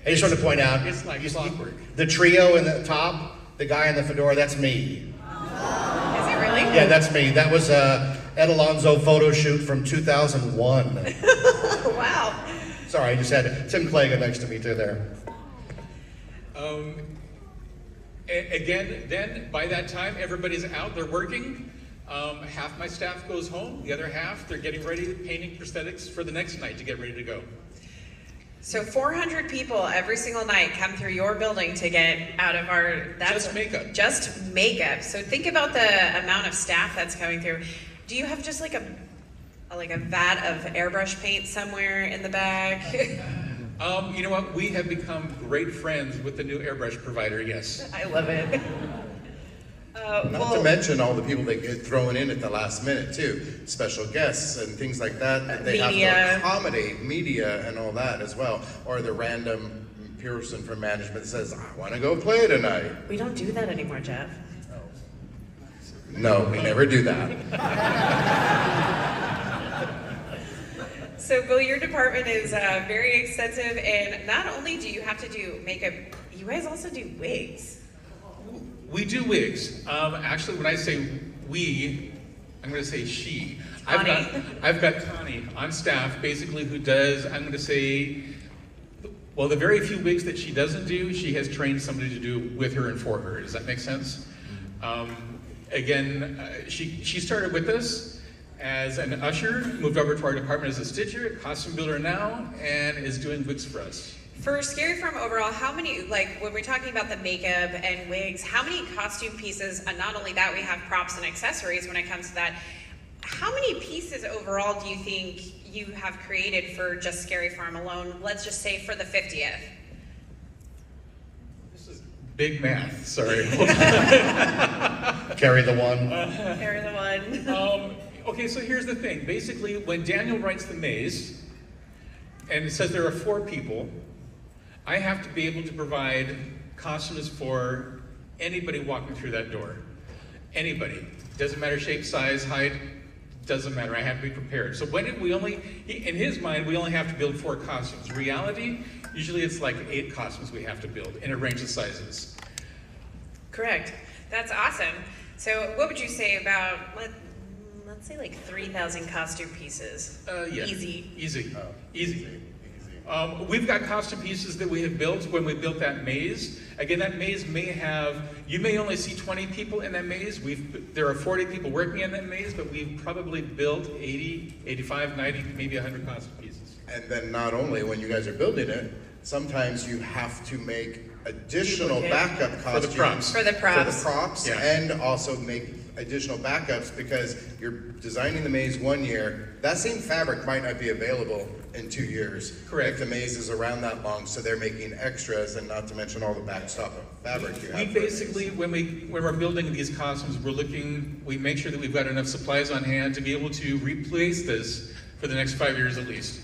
I just want to point out, It's like clockwork. the trio in the top, the guy in the fedora, that's me. Is it really? Yeah, that's me. That was Ed Alonso photo shoot from 2001. Wow. Sorry, I just had Tim Clegg next to me too there. Again, then by that time, everybody's out, they're working. Half my staff goes home, the other half, they're getting ready, painting prosthetics for the next night to get ready to go. So 400 people every single night come through your building to get out of our... Just makeup. Just makeup. So think about the amount of staff that's coming through. Do you have just like a vat of airbrush paint somewhere in the back? You know what? We have become great friends with the new airbrush provider, yes. I love it. Not to mention all the people that get thrown in at the last minute too, special guests and things like that that they media. have to accommodate, media and all that as well, or the random person from management says, "I want to go play tonight." We don't do that anymore, Jeff. No, we never do that. So, Bill, your department is very extensive, and not only do you have to do makeup, you guys also do wigs. We do wigs. Actually, when I say we, I'm going to say she. Connie. I've got Connie on staff, basically, who does, I'm going to say, well, the very few wigs that she doesn't do, she has trained somebody to do with her and for her. Does that make sense? She started with us as an usher, moved over to our department as a stitcher, costume builder now, and is doing wigs for us. For Scary Farm overall, how many, like when we're talking about the makeup and wigs, how many costume pieces, and not only that, we have props and accessories when it comes to that, how many pieces overall do you think you have created for just Scary Farm alone, let's just say for the 50th? This is big math, sorry. Carry the one. Carry the one. Okay, so here's the thing. Basically, when Daniel writes the maze, and it says there are 4 people, I have to be able to provide costumes for anybody walking through that door. Anybody. Doesn't matter shape, size, height, doesn't matter. I have to be prepared. So when did we only, in his mind, we only have to build 4 costumes. Reality, usually it's like 8 costumes we have to build in a range of sizes. Correct. That's awesome. So what would you say about, let's say like 3,000 costume pieces? Yeah. Easy. Easy. We've got costume pieces that we have built when we built that maze. Again, that maze may have, you may only see 20 people in that maze. There are 40 people working in that maze, but we've probably built 80, 85, 90, maybe 100 costume pieces. And then not only when you guys are building it, sometimes you have to make additional backup costumes For the props. Yeah. And also make additional backups because you're designing the maze one year. That same fabric might not be available in 2 years. Correct. If the maze is around that long, so they're making extras, and not to mention all the backstop of fabric you have. We basically, when we're building these costumes, we make sure that we've got enough supplies on hand to be able to replace this for the next 5 years at least.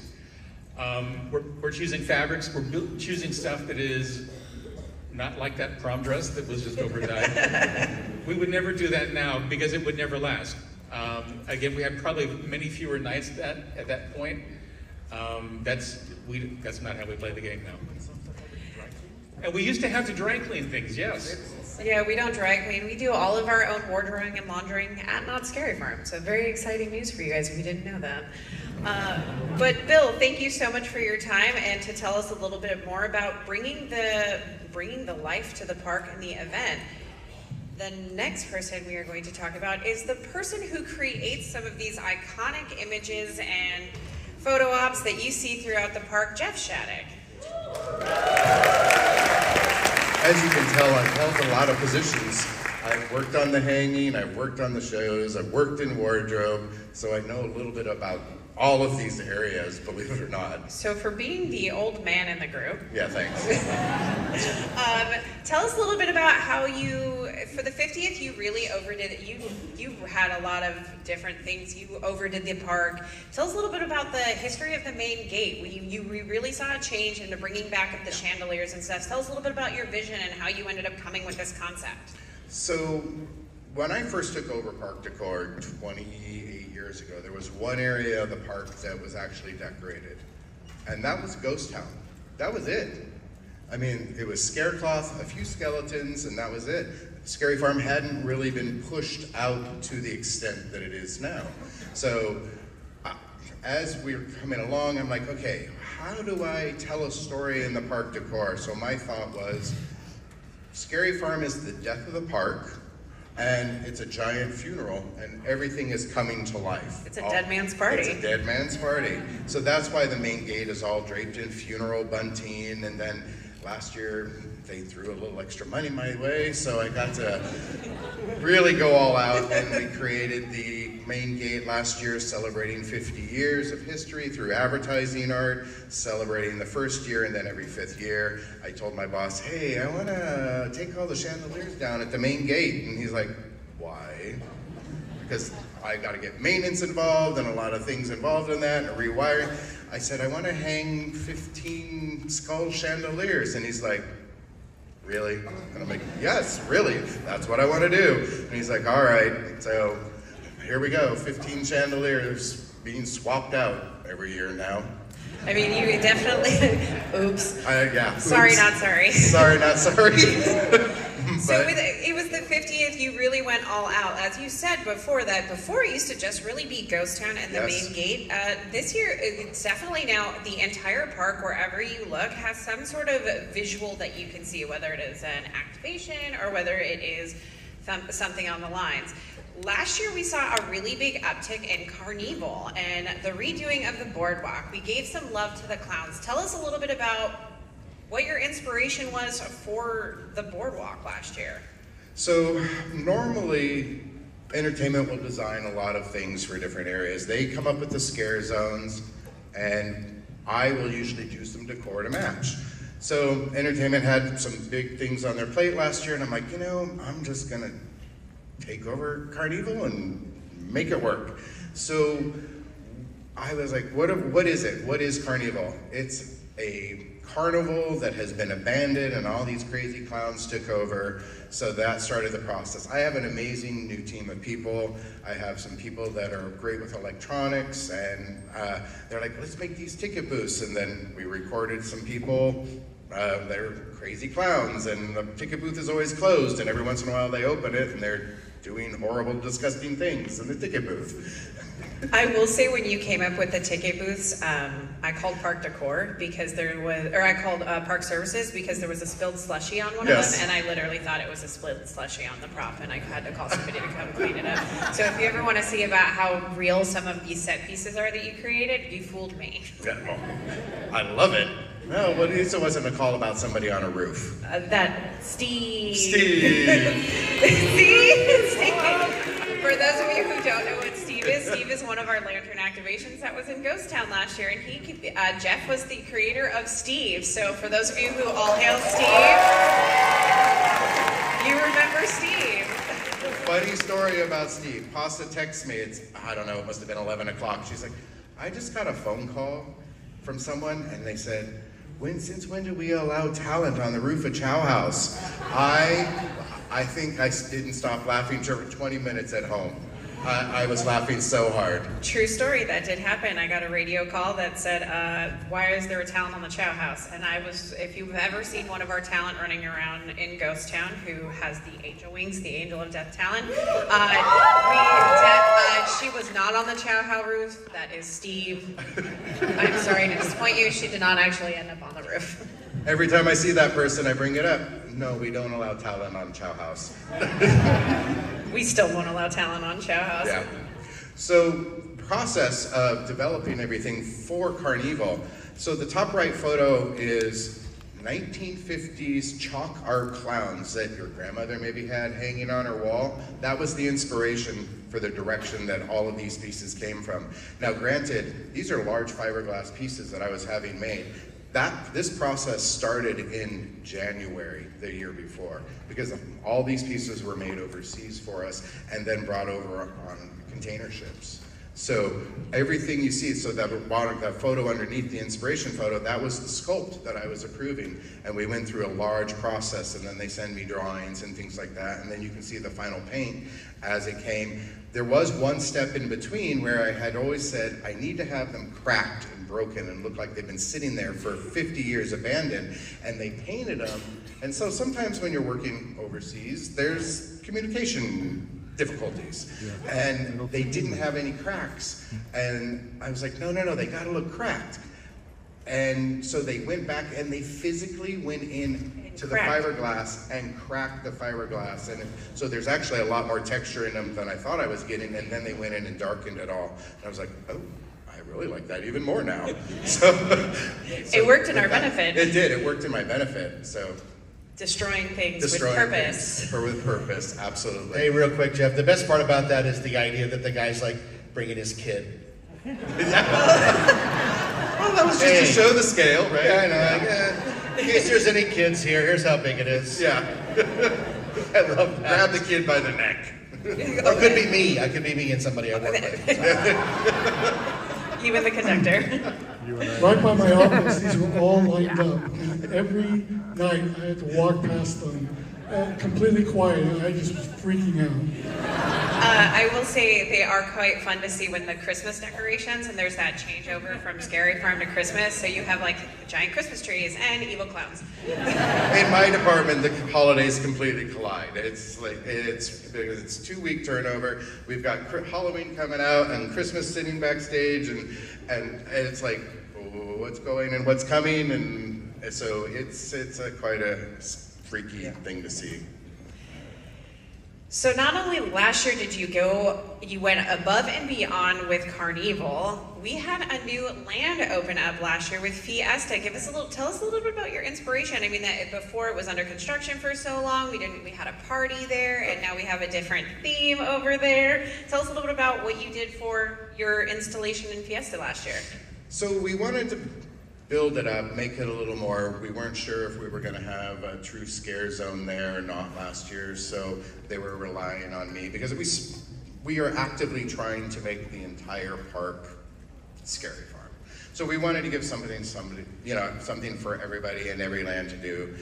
We're choosing fabrics, we're choosing stuff that is not like that prom dress that was just overdyed. We would never do that now because it would never last. Again, we had probably many fewer nights at that point. That's not how we play the game now. And we used to have to dry clean things, yes. Yeah, we don't dry clean. We do all of our own wardrobing and laundering at Knott Scary Farm. So very exciting news for you guys if you didn't know that. But Bill, thank you so much for your time and to tell us a little bit more about bringing the life to the park and the event. The next person we are going to talk about is the person who creates some of these iconic images and photo ops that you see throughout the park, Jeff Shattuck. As you can tell, I've held a lot of positions. I've worked on the hanging, I've worked on the shows, I've worked in wardrobe, so I know a little bit about all of these areas, believe it or not. So for being the old man in the group. Yeah, thanks. Tell us a little bit about how you, for the 50th, you really overdid it. You had a lot of different things. You overdid the park. Tell us a little bit about the history of the main gate. We really saw a change into bringing back up the chandeliers and stuff. Tell us a little bit about your vision and how you ended up coming with this concept. So, when I first took over Park Decor 28 years ago, there was one area of the park that was actually decorated, and that was Ghost Town. That was it. I mean, it was Scarecloth, a few skeletons, and that was it. Scary Farm hadn't really been pushed out to the extent that it is now. So, as we were coming along, I'm like, okay, how do I tell a story in the Park Decor? So my thought was, Scary Farm is the death of the park, and it's a giant funeral, and everything is coming to life. It's a dead man's party. It's a dead man's party. So that's why the main gate is all draped in funeral bunting, and then last year they threw a little extra money my way, so I got to really go all out, and we created the main gate last year celebrating 50 years of history through advertising art, celebrating the first year, and then every 5th year. I told my boss, hey, I want to take all the chandeliers down at the main gate, and he's like, why? Because I got to get maintenance involved and a lot of things involved in that, and rewiring. I said, I want to hang 15 skull chandeliers, and he's like, really? And I'm like, yes, really, that's what I want to do. And he's like, all right, so here we go, 15 chandeliers being swapped out every year now. I mean, you definitely, oops. Yeah. Sorry, oops. not sorry. Sorry, not sorry. So it was the 50th, you really went all out. As you said before that, before it used to just really be Ghost Town and the main gate. This year, it's definitely now the entire park, wherever you look, has some sort of visual that you can see, whether it is an activation or whether it is something on the lines. Last year we saw a really big uptick in Carnival and the redoing of the boardwalk. We gave some love to the clowns. Tell us a little bit about what your inspiration was for the boardwalk last year. So normally entertainment will design a lot of things for different areas. They come up with the scare zones, and I will usually do some decor to match. So entertainment had some big things on their plate last year, and I'm like, you know, I'm just gonna take over Carnival and make it work. So I was like, what is it? What is Carnival? It's a carnival that has been abandoned and all these crazy clowns took over. So that started the process. I have an amazing new team of people. I have some people that are great with electronics, and they're like, let's make these ticket booths. And then we recorded some people that are crazy clowns, and the ticket booth is always closed, and every once in a while they open it and they're doing horrible, disgusting things in the ticket booth. I will say, when you came up with the ticket booths, I called Park Decor because there was, or I called Park Services because there was a spilled slushie on one of them, and I literally thought it was a spilled slushie on the prop, and I had to call somebody to come clean it up. So if you ever want to see about how real some of these set pieces are that you created, you fooled me. Yeah, well, I love it. No, but at least it wasn't a call about somebody on a roof. That Steve. Steve. Steve. For those of you who don't know what Steve is one of our lantern activations that was in Ghost Town last year, and Jeff was the creator of Steve. So for those of you who all hail Steve, you remember Steve. Funny story about Steve. Pasta texts me, I don't know, it must have been 11 o'clock. She's like, I just got a phone call from someone, and they said, since when do we allow talent on the roof of Chow House? I think I didn't stop laughing for 20 minutes at home. I was laughing so hard. True story, that did happen. I got a radio call that said, why is there a talent on the Chow House? And if you've ever seen one of our talent running around in Ghost Town who has the angel wings, the angel of death talent, she was not on the Chow House roof. That is Steve. I'm sorry to disappoint you, she did not actually end up on the roof. Every time I see that person, I bring it up. No, we don't allow talent on Chow House. We still won't allow talent on Chow House. Yeah. So, process of developing everything for Carnival. So the top right photo is 1950s chalk art clowns that your grandmother maybe had hanging on her wall. That was the inspiration for the direction that all of these pieces came from. Now granted, these are large fiberglass pieces that I was having made. This process started in January the year before, because all these pieces were made overseas for us and then brought over on container ships. So everything you see, so that bottom, that photo underneath, the inspiration photo, that was the sculpt that I was approving. And we went through a large process, and then they send me drawings and things like that. And then you can see the final paint as it came. There was one step in between where I had always said, I need to have them cracked and broken and look like they've been sitting there for 50 years abandoned. And they painted them. And so sometimes when you're working overseas, there's communication difficulties, and they didn't have any cracks, and I was like, no, they gotta look cracked. And so they went back and they physically went in to the fiberglass and cracked the fiberglass, and so there's actually a lot more texture in them than I thought I was getting, and then they went in and darkened it all, and I was like, oh, I really like that even more now. So it worked in our benefit. It did, it worked in my benefit, so. Destroying things with purpose. With purpose, absolutely. Hey, real quick, Jeff, the best part about that is the idea that the guy's like bringing his kid. Well, that was just to show the scale, right? Yeah, I know. In case there's any kids here, here's how big it is. Yeah. I love that. Grab the kid by the neck. Or it could be me. I could be me and somebody I work with. You and the conductor. Right by my office, these were all lined up. And every night I had to walk past them, completely quiet, and I just was freaking out. I will say they are quite fun to see when the Christmas decorations, and there's that changeover from Scary Farm to Christmas, so you have like giant Christmas trees and evil clowns. In my department, the holidays completely collide. It's like, it's 2-week turnover. We've got Halloween coming out and Christmas sitting backstage, and it's like, what's going and what's coming, and so it's quite a freaky thing to see. So not only last year did you went above and beyond with Carnival. We had a new land open up last year with Fiesta. Tell us a little bit about your inspiration. I mean, that before it was under construction for so long, we had a party there, and now we have a different theme over there. Tell us a little bit about what you did for your installation in Fiesta last year. So we wanted to build it up, make it a little more. We weren't sure if we were going to have a true scare zone there or not last year, so they were relying on me because we are actively trying to make the entire park Scary Farm. So we wanted to give something for everybody in every land to do.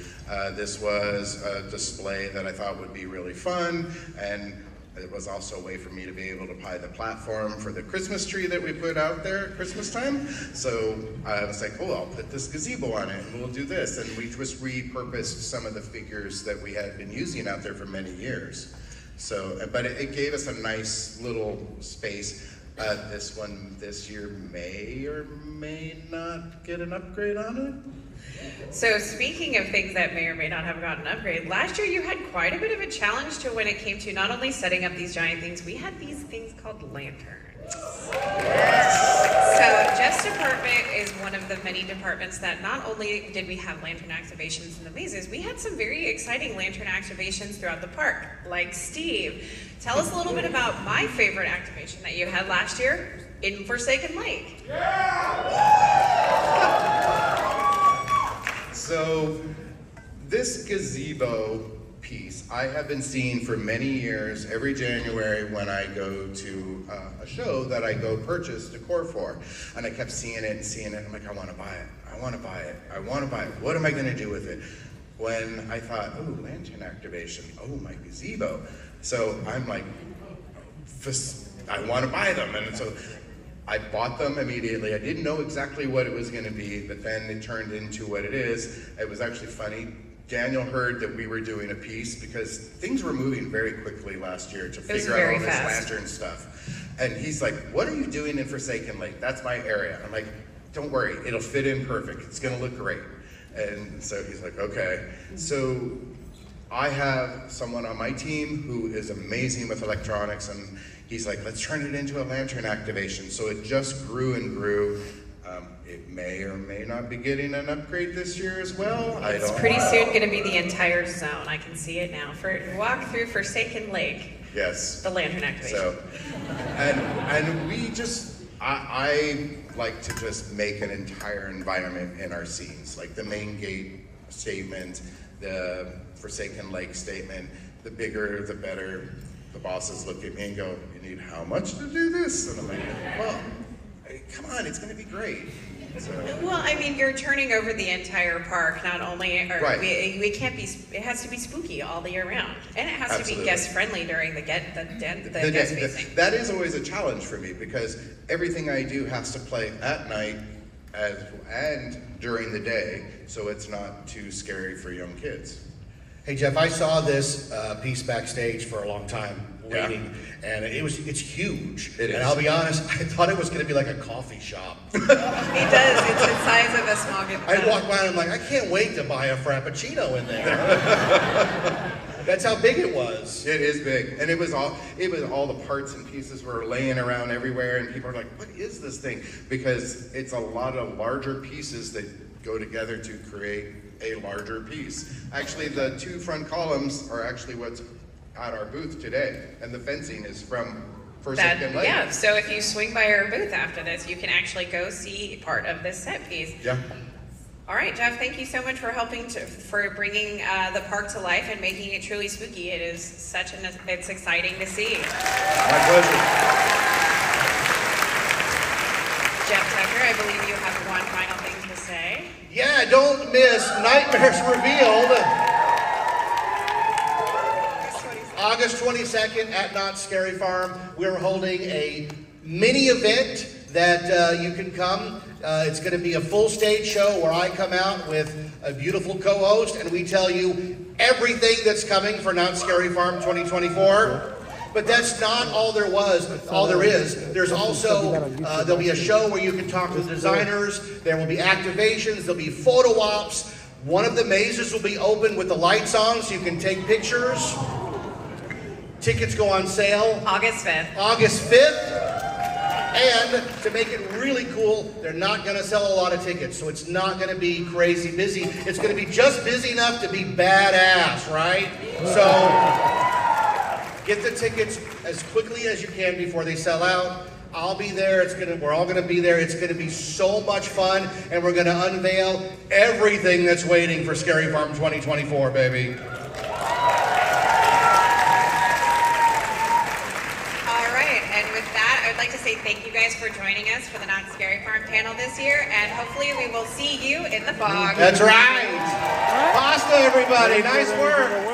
This was a display that I thought would be really fun, and it was also a way for me to be able to buy the platform for the Christmas tree that we put out there at Christmas time. So I was like, oh, I'll put this gazebo on it and we'll do this. And we just repurposed some of the figures that we had been using out there for many years. So, but it gave us a nice little space. This one this year may or may not get an upgrade on it. So speaking of things that may or may not have gotten an upgrade, last year you had quite a bit of a challenge to when it came to not only setting up these giant things, we had these things called lanterns. So Jeff's department is one of the many departments that not only did we have lantern activations in the mazes, we had some very exciting lantern activations throughout the park, like Steve. Tell us a little bit about my favorite activation that you had last year in Forsaken Lake. So this gazebo piece I have been seeing for many years every January when I go to a show that I go purchase decor for. And I kept seeing it and seeing it. I'm like, I want to buy it. I want to buy it. I want to buy it. What am I going to do with it? When I thought, oh, lantern activation. Oh, my gazebo. So I'm like, I want to buy them. And so I bought them immediately. I didn't know exactly what it was going to be, but then it turned into what it is. It was actually funny. Daniel heard that we were doing a piece because things were moving very quickly last year to figure out all this lantern stuff. And he's like, what are you doing in Forsaken Lake? That's my area. I'm like, don't worry, it'll fit in perfect. It's going to look great. And so he's like, okay. So I have someone on my team who is amazing with electronics, and he's like, let's turn it into a lantern activation. So it just grew and grew. It may or may not be getting an upgrade this year as well. It's pretty soon going to be the entire zone. I can see it now. Walk through Forsaken Lake. Yes. The lantern activation. So, and we just, I like to just make an entire environment in our scenes, like the main gate statement, the Forsaken Lake statement. The bigger, the better. The bosses look at me and go, "You need how much to do this?" And I'm like, "Well, come on, it's going to be great." So. Well, I mean, you're turning over the entire park. Not only right. we can't be. It has to be spooky all the year round, and it has Absolutely. to be guest friendly during the guest facing. That is always a challenge for me because everything I do has to play at night and during the day, so it's not too scary for young kids. Hey Jeff, I saw this piece backstage for a long time waiting, and it's huge. It is. And I'll be honest, I thought it was going to be like a coffee shop. It does. It's the size of a small gift. I walked by and I'm like, I can't wait to buy a Frappuccino in there. That's how big it was. It is big, and it was all the parts and pieces were laying around everywhere, and people are like, "What is this thing?" Because it's a lot of larger pieces that go together to create a larger piece. Actually, the two front columns are actually what's at our booth today, and the fencing is from Forsaken Lake. Yeah, so if you swing by our booth after this, you can actually go see part of this set piece. Yeah. All right, Jeff, thank you so much for for bringing the park to life and making it truly spooky. It is it's exciting to see. My pleasure. Jeff Tucker, I believe you have one final thing to say. Yeah, don't miss Nightmares Revealed. August 22nd at Knott's Scary Farm. We're holding a mini event that you can come. It's going to be a full stage show where I come out with a beautiful co-host and we tell you everything that's coming for Knott's Scary Farm 2024. But that's not all there is. There's also, there'll be a show where you can talk to the designers. There will be activations. There'll be photo ops. One of the mazes will be open with the lights on so you can take pictures. Tickets go on sale August 5th. August 5th. And to make it really cool, they're not going to sell a lot of tickets, so it's not going to be crazy busy. It's going to be just busy enough to be badass, right? So get the tickets as quickly as you can before they sell out. I'll be there. We're all going to be there. It's going to be so much fun, and we're going to unveil everything that's waiting for Scary Farm 2024, baby. I'd like to say thank you guys for joining us for the Knott's Scary Farm panel this year, and hopefully we will see you in the fog. That's right. Pasta, everybody. Nice work.